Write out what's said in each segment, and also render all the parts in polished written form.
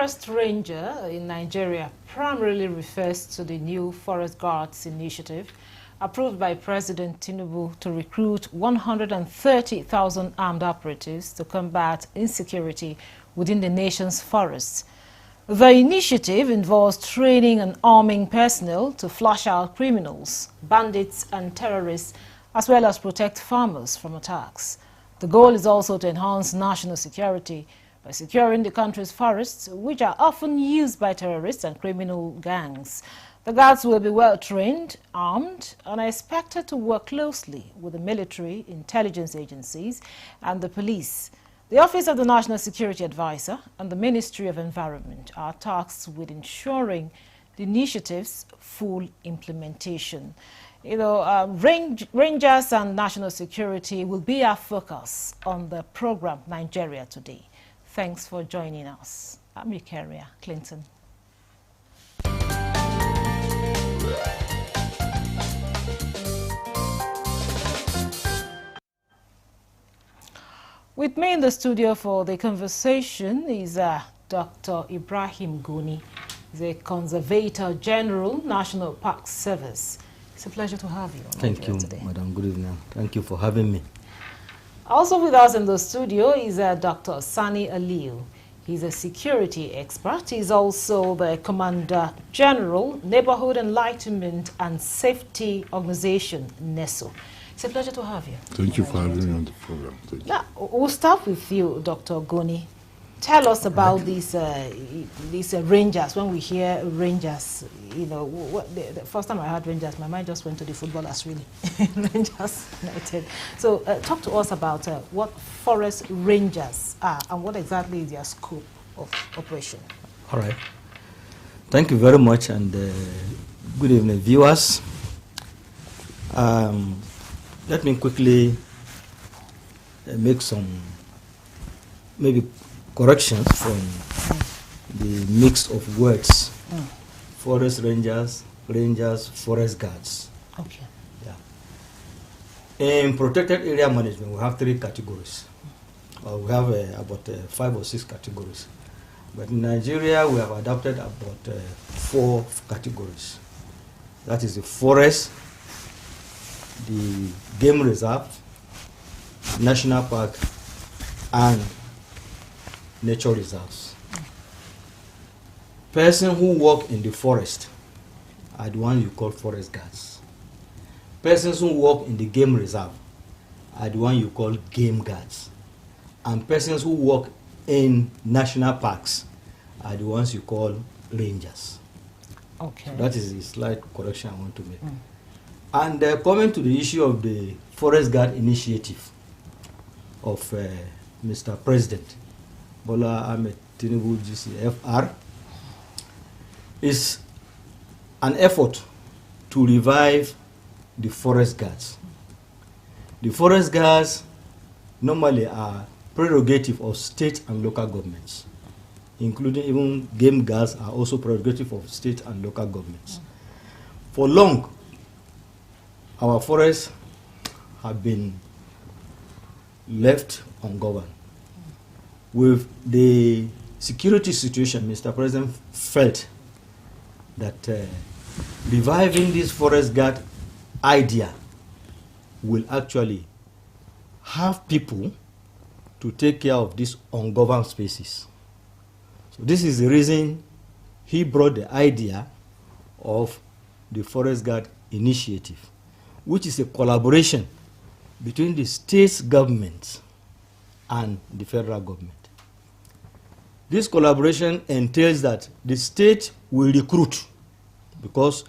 Forest Ranger in Nigeria primarily refers to the new Forest Guards initiative approved by President Tinubu to recruit 130,000 armed operatives to combat insecurity within the nation's forests. The initiative involves training and arming personnel to flush out criminals, bandits and terrorists, as well as protect farmers from attacks. The goal is also to enhance national security by securing the country's forests, which are often used by terrorists and criminal gangs. The guards will be well trained, armed, and are expected to work closely with the military, intelligence agencies, and the police. The Office of the National Security Advisor and the Ministry of Environment are tasked with ensuring the initiative's full implementation. Rangers and national security will be our focus on the program Nigeria Today. Thanks for joining us. I'm Eukaria Clinton. With me in the studio for the conversation is Dr. Ibrahim Goni, the Conservator General, National Park Service. It's a pleasure to have you. Thank you, today. Madam. Good evening. Thank you for having me. Also with us in the studio is Dr. Sani Aliu. He's a security expert. He's also the Commander General, Neighborhood Enlightenment and Safety Organization, NESO. It's a pleasure to have you. Thank you for having me on the program. Now, we'll start with you, Dr. Goni. Tell us about these Rangers. When we hear Rangers, the first time I heard Rangers, my mind just went to the footballers, really. Rangers United. So talk to us about what Forest Rangers are and what exactly is their scope of operation. All right. Thank you very much, and good evening, viewers. Let me quickly make some maybe corrections from the mix of words. Forest Rangers, Forest Guards. Okay. Yeah. In protected area management, we have 3 categories. We have about 5 or 6 categories. But in Nigeria, we have adopted about 4 categories. That is the forest, the game reserve, national park, and nature reserves. Persons who work in the forest are the ones you call forest guards. Persons who work in the game reserve are the ones you call game guards. And persons who work in national parks are the ones you call rangers. Okay. So that is a slight correction I want to make. And coming to the issue of the Forest Guard initiative of Mr. President Bola Ahmed Tinubu GCFR, is an effort to revive the forest guards. The forest guards normally are prerogative of state and local governments, including even game guards are also prerogative of state and local governments. For long, our forests have been left ungoverned. With the security situation, Mr. President felt that reviving this forest guard idea will actually have people to take care of these ungoverned spaces. So this is the reason he brought the idea of the Forest Guard initiative, which is a collaboration between the state governments and the federal government. This collaboration entails that the state will recruit because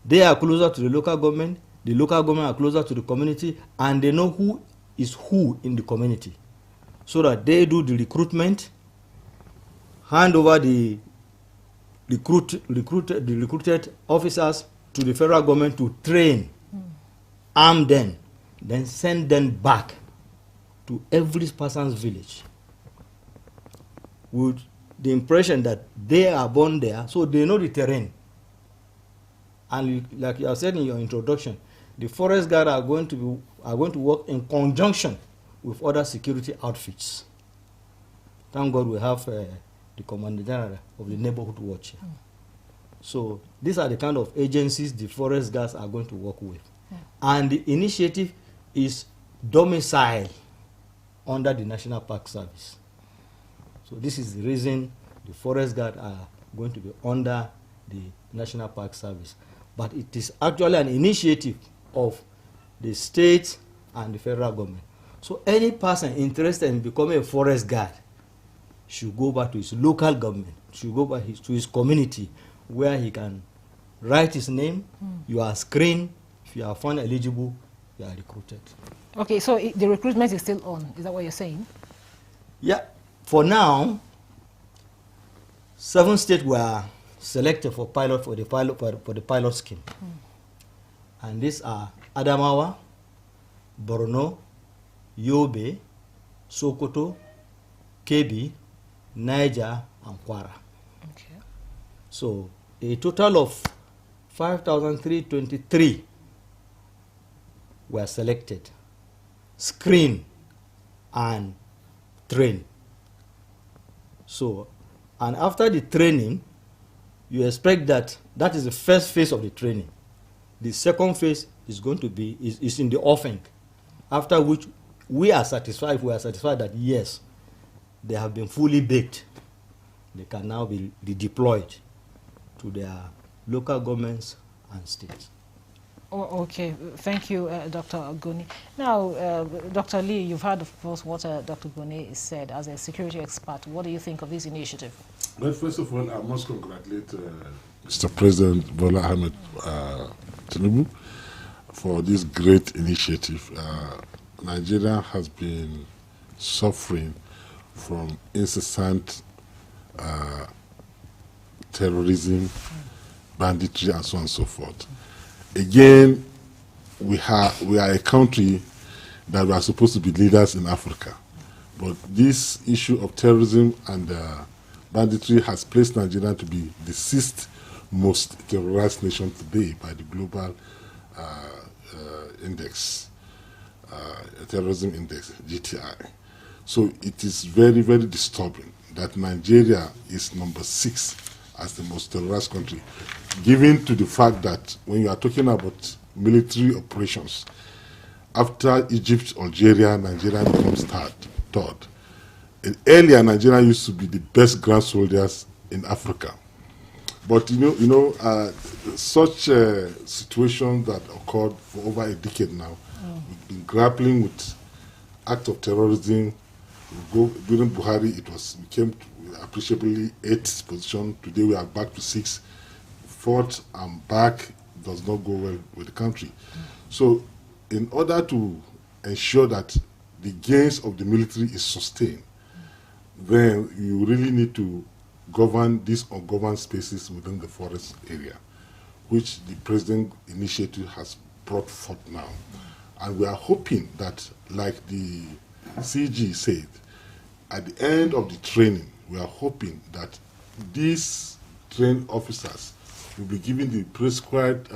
they are closer to the local government are closer to the community, and they know who is who in the community. So that they do the recruitment, hand over the recruited officers to the federal government to train, arm them, then send them back to every person's village with the impression that they are born there, so they know the terrain. And like you have said in your introduction, the forest guard are going to work in conjunction with other security outfits. Thank God we have the Commander General of the Neighborhood Watch. So these are the kind of agencies the forest guards are going to work with. And the initiative is domiciled under the National Park Service. So this is the reason the forest guards are going to be under the National Park Service. But it is actually an initiative of the state and the federal government. So any person interested in becoming a forest guard should go back to his local government, should go back to his community, where he can write his name, you are screened, if you are found eligible, you are recruited. Okay, so the recruitment is still on, is that what you're saying? Yeah, for now, 7 states were selected for the pilot scheme. And these are Adamawa, Borno, Yobe, Sokoto, Kebbi, Niger, and Kwara. Okay. So a total of 5,323 were selected, screened, and trained. So, and after the training, you expect that is the first phase of the training. The second phase is going to be is in the offing, after which we are satisfied that yes, they have been fully baked. They can now be redeployed to their local governments and states. Oh, okay, thank you, Dr. Goni. Now, Dr. Lee, you've heard, of course, what Dr. Goni said as a security expert. What do you think of this initiative? Well, first of all, I must congratulate Mr. President Bola Ahmed Tinubu for this great initiative. Nigeria has been suffering from incessant terrorism, banditry, and so on and so forth. Again, we are a country that we are supposed to be leaders in Africa. But this issue of terrorism and banditry has placed Nigeria to be the 6th most terrorized nation today by the global index, terrorism index, GTI. So it is very, very disturbing that Nigeria is number 6 as the most terrorized country, given to the fact that when you are talking about military operations, after Egypt, Algeria, Nigeria becomes third. And earlier, Nigeria used to be the best ground soldiers in Africa. But such situations that occurred for over a decade now, we've been grappling with acts of terrorism. During Buhari, we came to appreciably 8th position. Today we are back to 6th. 4th and back does not go well with the country. So in order to ensure that the gains of the military is sustained, then you really need to govern these ungoverned spaces within the forest area, which the President initiative has brought forth now. And we are hoping that, like the CG said, at the end of the training, we are hoping that these trained officers will be given the prescribed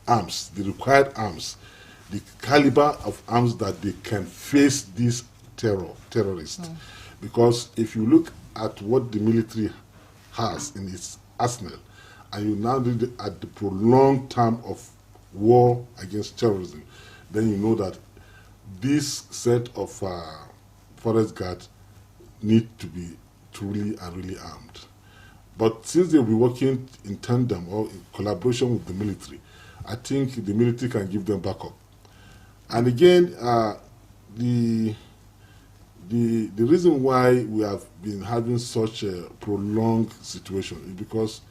arms, the required arms, the caliber of arms that they can face these terrorists. Because if you look at what the military has in its arsenal, and you now look at the prolonged term of war against terrorism, then you know that this set of forest guards need to be truly and really armed. But since they'll be working in tandem or in collaboration with the military, I think the military can give them backup. And again, the reason why we have been having such a prolonged situation is because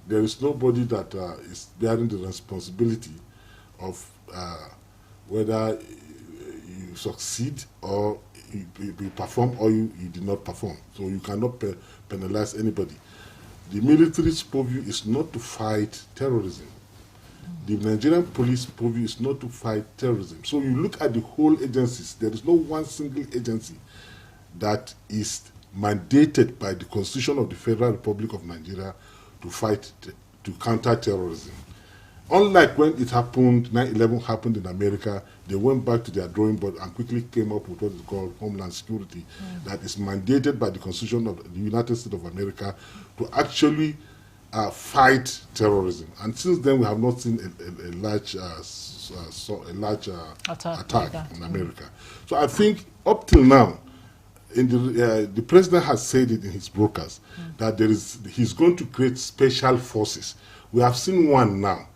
there is nobody that is bearing the responsibility of whether you succeed or you perform or you did not perform. So you cannot penalize anybody. The military's purview is not to fight terrorism. The Nigerian police purview is not to fight terrorism. So you look at the whole agencies, there is no one single agency that is mandated by the Constitution of the Federal Republic of Nigeria to fight, to counter terrorism. Unlike when it happened, 9/11 happened in America, they went back to their drawing board and quickly came up with what is called Homeland Security, that is mandated by the Constitution of the United States of America to actually fight terrorism. And since then, we have not seen a large attack in America. So I think up till now, the president has said it in his broadcast that he's going to create special forces. We have seen one now.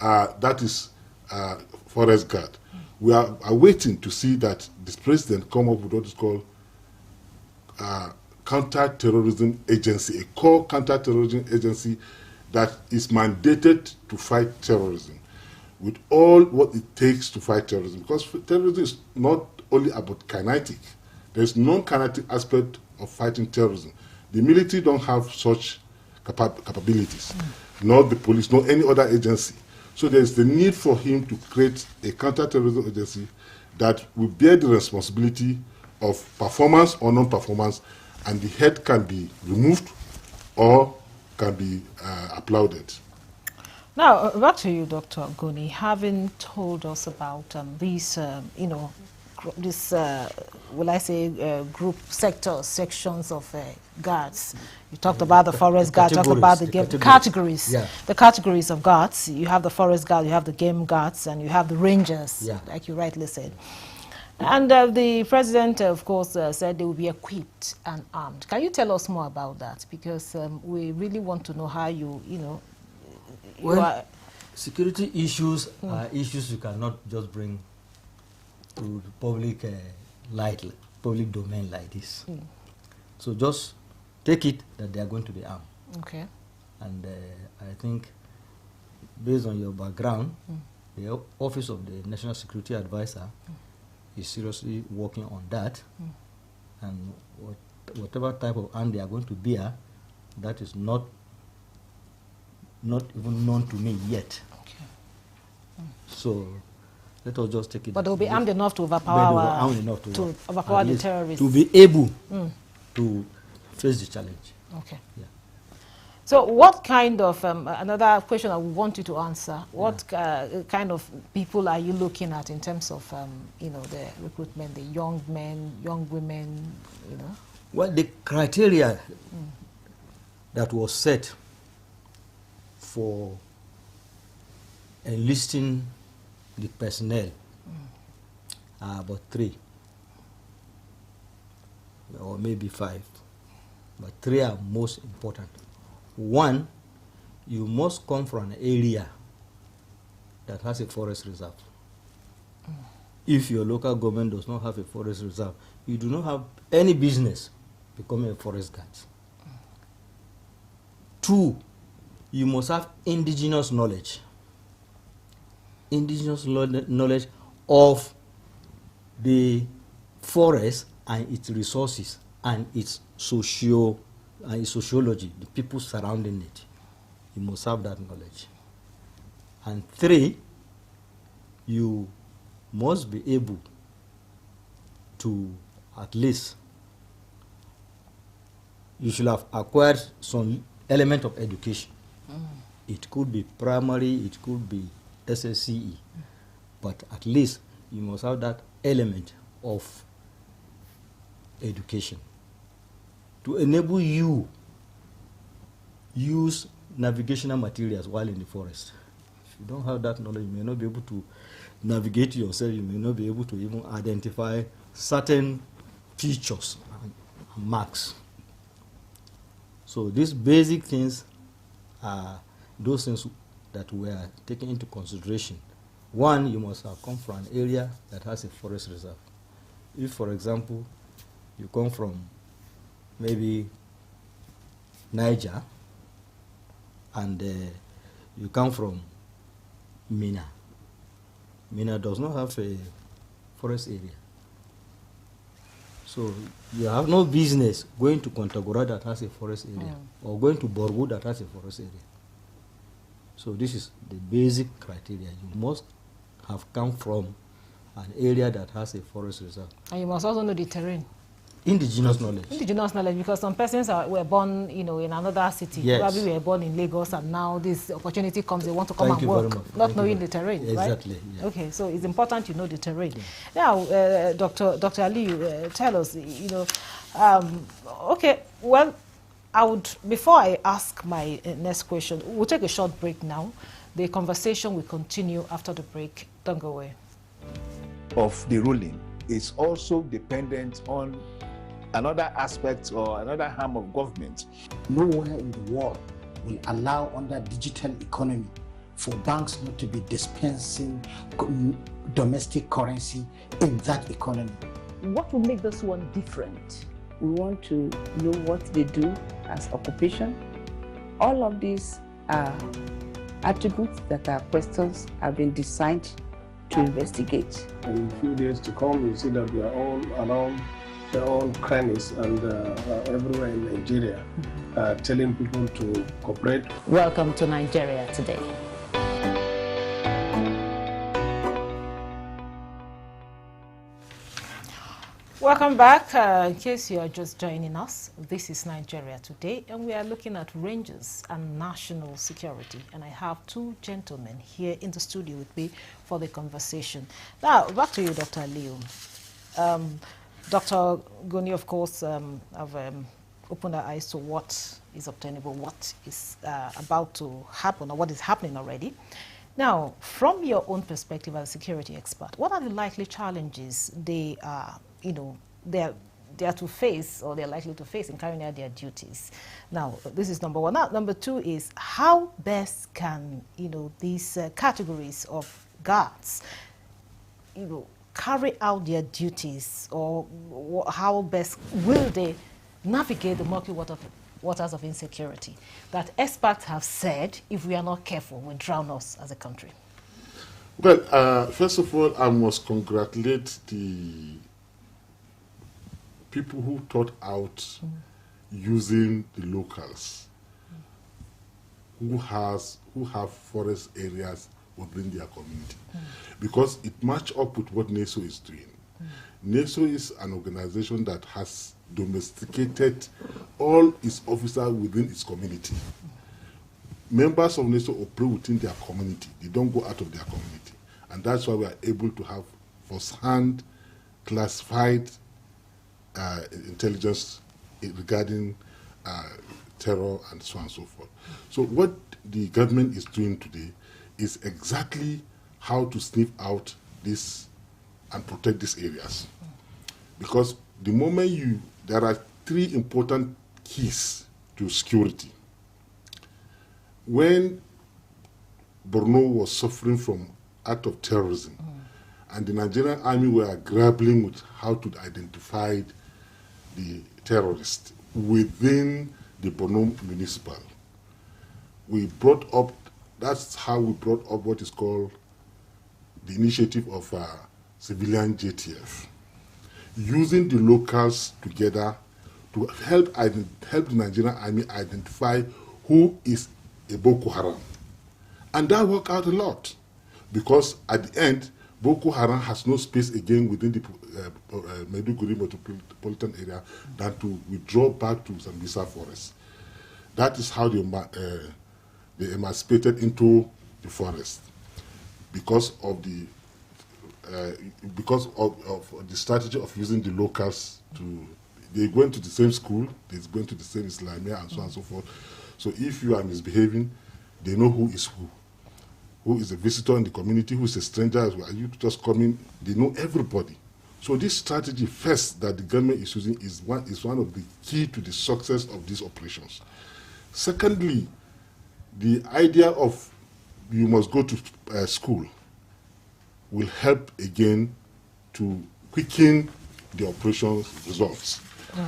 That is Forest Guard. We are waiting to see that this president come up with what is called counter-terrorism agency, a core counter-terrorism agency that is mandated to fight terrorism with all what it takes to fight terrorism. Because terrorism is not only about kinetic. There's non-kinetic aspect of fighting terrorism. The military don't have such capabilities, nor the police, nor any other agency. So there's the need for him to create a counter-terrorism agency that will bear the responsibility of performance or non-performance, and the head can be removed or can be applauded. Now, back to you, Dr. Goni, having told us about these, will I say, group sections of guards. You talked about the forest guard, talked about the categories. Yeah. The categories of guards. You have the forest guard, you have the game guards, and you have the rangers, like you rightly said. And the president, of course, said they will be equipped and armed. Can you tell us more about that? Because we really want to know how security issues are issues you cannot just bring to the public public domain like this. So just take it that they are going to be armed. Okay. And I think, based on your background, the Office of the National Security Advisor is seriously working on that. And whatever type of arm they are going to bear, that is not even known to me yet. Okay. So let us just take it. But they'll be armed enough to overpower the terrorists. To be able to face the challenge. Okay. Yeah. So what kind of, another question I would want you to answer, what kind of people are you looking at in terms of, the recruitment, the young men, young women, Well, the criteria that was set for enlisting the personnel are about 3 or maybe 5, but 3 are most important. 1, you must come from an area that has a forest reserve. If your local government does not have a forest reserve, you do not have any business becoming a forest guard. 2, you must have indigenous knowledge. Indigenous knowledge of the forest and its resources and its sociology, the people surrounding it. You must have that knowledge. And 3, you must be able to at least, you should have acquired some element of education. It could be primary, it could be SSCE, but at least you must have that element of education to enable you use navigational materials while in the forest. If you don't have that knowledge, you may not be able to navigate yourself, you may not be able to even identify certain features and marks. So these basic things are those things that were taken into consideration. 1, you must have come from an area that has a forest reserve. If, for example, you come from maybe Niger and you come from Mina. Mina does not have a forest area. So you have no business going to Kontagora that has a forest area or going to Borgu that has a forest area. So this is the basic criteria. You must have come from an area that has a forest reserve. And you must also know the terrain. Indigenous knowledge. Indigenous knowledge, because some persons were born, in another city. Yes. Probably were born in Lagos, and now this opportunity comes, they want to come Thank and you very work, much. not knowing the terrain, exactly, right? yeah. Okay, so it's important you know the terrain. Now, Dr. Ali, tell us, okay, well, before I ask my next question, we'll take a short break now. The conversation will continue after the break. Don't go away. Of the ruling is also dependent on another aspect or another arm of government. Nowhere in the world will allow under digital economy for banks not to be dispensing domestic currency in that economy. What will make this one different? We want to know what they do as occupation. All of these are attributes that are questions have been designed to investigate. In a few days to come, you see that we are all around their own crannies and everywhere in Nigeria, telling people to cooperate. Welcome to Nigeria Today. Welcome back. In case you are just joining us, this is Nigeria Today, and we are looking at rangers and national security. And I have two gentlemen here in the studio with me for the conversation. Now, back to you, Dr. Leo. Dr. Goni, of course, have opened our eyes to what is obtainable, what is about to happen, or what is happening already. Now, from your own perspective as a security expert, what are the likely challenges they are, they are to face, or they're likely to face in carrying out their duties? Now, this is number one. Now, number two is how best can, these categories of guards, carry out their duties, or how best will they navigate the murky waters of insecurity that experts have said, if we are not careful, will drown us as a country? Well, first of all, I must congratulate the people who thought out using the locals who have forest areas within their community, because it matches up with what NASO is doing. NASO is an organization that has domesticated all its officers within its community. Members of NASO operate within their community. They don't go out of their community. And that's why we are able to have first-hand classified intelligence regarding terror and so on and so forth. So what the government is doing today is exactly how to sniff out this and protect these areas. Because the moment there are three important keys to security. When Borno was suffering from act of terrorism, and the Nigerian army were grappling with how to identify the terrorists within the Borno municipal, that's how we brought up what is called the initiative of civilian JTF, using the locals together to help the Nigerian army identify who is a Boko Haram. And that worked out a lot, because at the end, Boko Haram has no space again within the Maiduguri metropolitan area than to withdraw back to Sambisa forest. That is how they emancipated into the forest, because of the strategy of using the locals to. They go into the same school, they go into the same Islamia, and so on and so forth. So if you are misbehaving, they know who is who. Who is a visitor in the community, who is a stranger, are you just coming? They know everybody. So this strategy first that the government is using is one of the key to the success of these operations. Secondly, the idea of you must go to school will help again to quicken the operations results.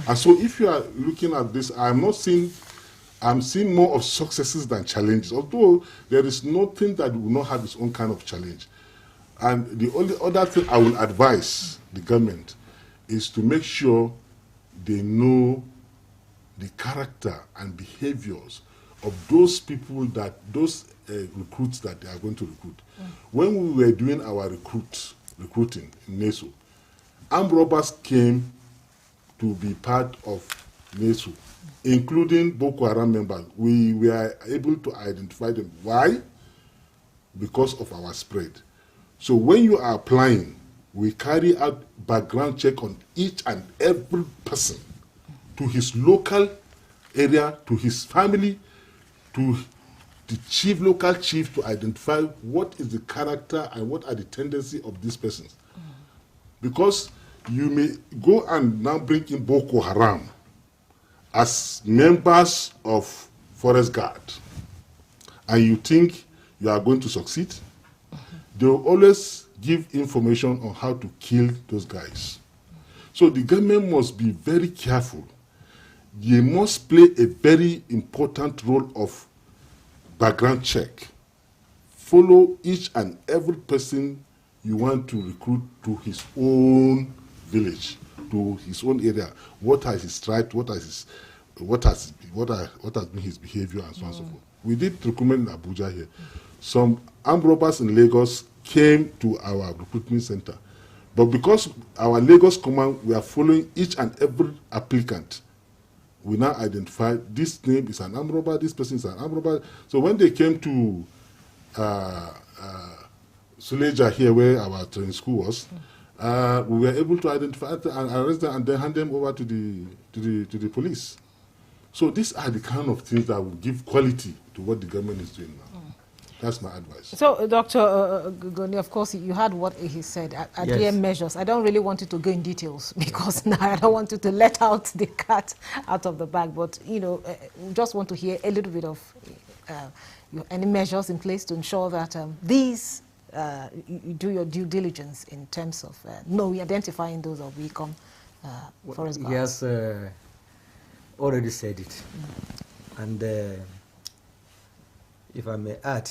And so if you are looking at this, I'm seeing more of successes than challenges, although there is nothing that will not have its own kind of challenge. And the only other thing I will advise the government is to make sure they know the character and behaviors of those people those recruits that they are going to recruit. When we were doing our recruiting in NASO, armed robbers came to be part of NESU, including Boko Haram members. We were able to identify them. Why? Because of our spread. So when you are applying, we carry out background check on each and every person, to his local area, to his family, to the local chief, to identify what is the character and what are the tendencies of these persons. Because you may go and now bring in Boko Haram as members of Forest Guard, and you think you are going to succeed. They will always give information on how to kill those guys. So the government must be very careful. They must play a very important role of background check. Follow each and every person you want to recruit to his own village, to his own area. What has his stripes? What has been his behavior, and so on and so forth. We did recruitment in Abuja here. Some armed robbers in Lagos came to our recruitment center, but because our Lagos command, we are following each and every applicant. We now identify this name is an armed robber, this person is an armed robber. So when they came to Suleja here, where our training school was, we were able to identify and arrest them and then hand them over to the police. So these are the kind of things that will give quality to what the government is doing now. That's my advice. So, Dr. Goni, of course, you heard what he said. Are there measures? I don't really want you to go in details because now I don't want you to let out the cat out of the bag. But, you know, we just want to hear a little bit of any measures in place to ensure that you do your due diligence in terms of identifying those that will become forest guards. He has already said it. And if I may add,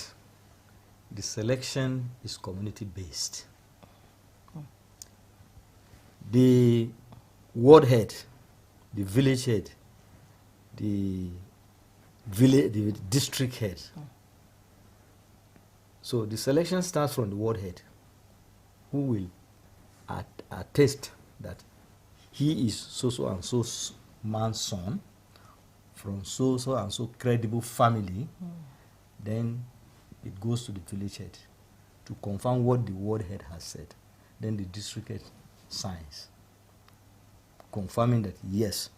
the selection is community-based. The ward head, the village head, the district head. So the selection starts from the ward head, who will attest that he is so and so man's son from so and so credible family. Then it goes to the village head to confirm what the ward head has said. Then the district head signs, confirming that yes,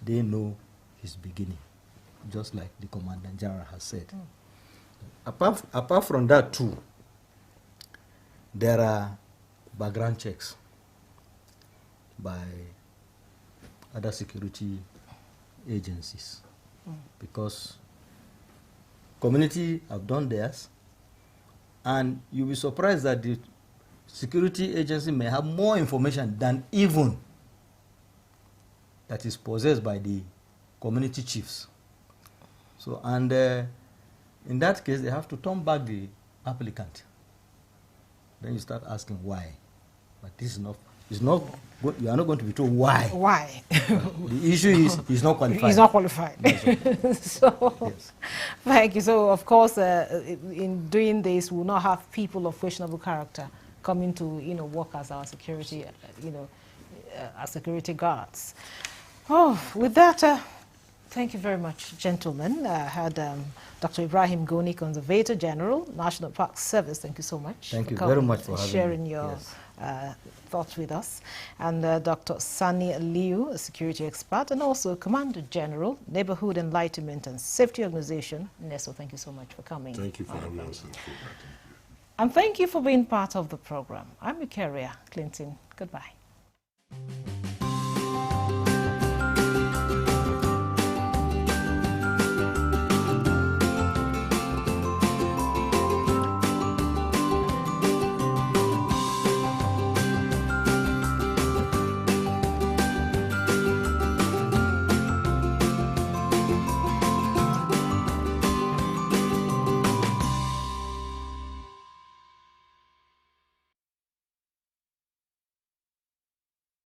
they know his beginning, just like the Commandant General has said. Apart from that too, there are background checks by other security agencies, because community have done theirs, and you'll be surprised that the security agency may have more information than even that is possessed by the community chiefs. So, and in that case, they have to turn back the applicant. Then you start asking why. But this is not, you are not going to be told why. Why? The issue is he's not qualified. He's not qualified. So, yes. Thank you. So, of course, in doing this, we will not have people of questionable character coming to, work as our security, as security guards. Oh, with that, thank you very much, gentlemen. I had Dr. Ibrahim Goni, Conservator General, National Park Service. Thank you so much. Thank you very much for sharing your thoughts with us. And Dr. Sani Liu, a security expert, and also Commander General, Neighborhood Enlightenment and Safety Organization, NESO. Thank you so much for coming. Thank you for having us. And thank you for being part of the program. I'm Eukaria Clinton. Goodbye.